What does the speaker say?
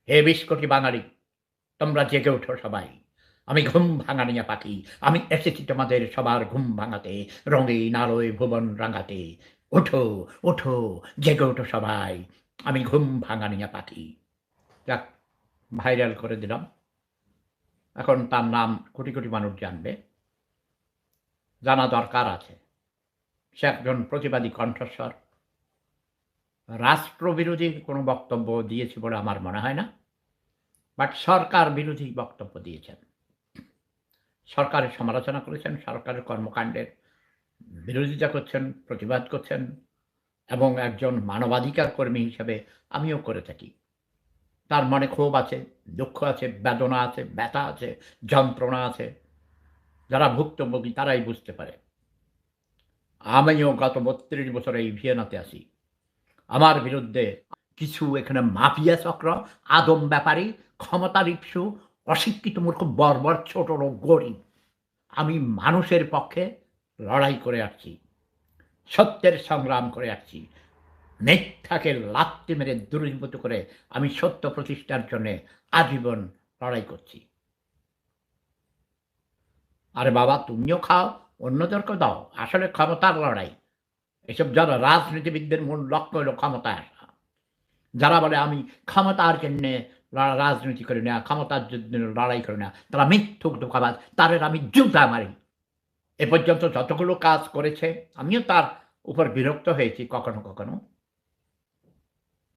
হে ২০ কোটি বাঙালি, তোমরা জেগে ওঠো সবাই। আমি ঘুম ভাঙানিয়া পাখি। আমি এসেছি তোমাদের সবার ঘুম ভাঙাতে, রঙিন আলোয় ভুবন রাঙাতে। ওঠো, ওঠো, জেগে ওঠো সবাই। আমি ঘুম ভাঙানিয়া পাখি। যাক, ভাইরাল করে দিলাম। এখন তার নাম কোটি, কোটি মানুষ জানবে। জানা দরকার আছে। সে একজন প্রতিবাদী কণ্ঠস্বর। রাষ্ট্রবিরোধী কোনো বক্তব্য দিয়েছে বলে আমার মনে হয় না। বাট সরকার বিরোধী বক্তব্য দিয়েছেন। সরকারের সমালোচনা করেছেন, সরকারের কর্মকাণ্ডের বিরোধিতা করছেন, প্রতিবাদ করছেন এবং একজন মানবাধিকার কর্মী হিসেবে আমিও করে থাকি। তার মনে ক্ষোভ আছে, দুঃখ আছে, বেদনা আছে, ব্যথা আছে, যন্ত্রণা আছে। যারা ভুক্তভোগী তারাই বুঝতে পারে। আমিও গত ৩২ বছর এই ভিয়েনাতে আছি। আমার বিরুদ্ধে কিছু এখানে মাফিয়া চক্র, আদম ব্যাপারী, ক্ষমতার ইপসু, অশিক্ষিত মূর্খ, বর্বর, ছোট লোক, গরিব। আমি মানুষের পক্ষে লড়াই করে আসছি। সত্যের সংগ্রাম করে আসছি। মিথ্যাকে লাথি মেরে দূরীভূত করে আমি সত্য প্রতিষ্ঠার জন্যে আজীবন লড়াই করছি। আরে বাবা, তুমিও খাও, অন্যদেরকেও দাও। আসলে ক্ষমতার লড়াই। এসব যারা রাজনীতিবিদদের মূল লক্ষ্য হলো ক্ষমতায় আসা। যারা বলে আমি ক্ষমতার জন্যে রাজনীতি করি না, ক্ষমতার জন্য লড়াই করি না, তারা মিথ্যুক, ধোঁকাবাজ। তাদের আমি জুতা মারি। এ পর্যন্ত যতগুলো কাজ করেছে, আমিও তার উপর বিরক্ত হয়েছি কখনো, কখনো।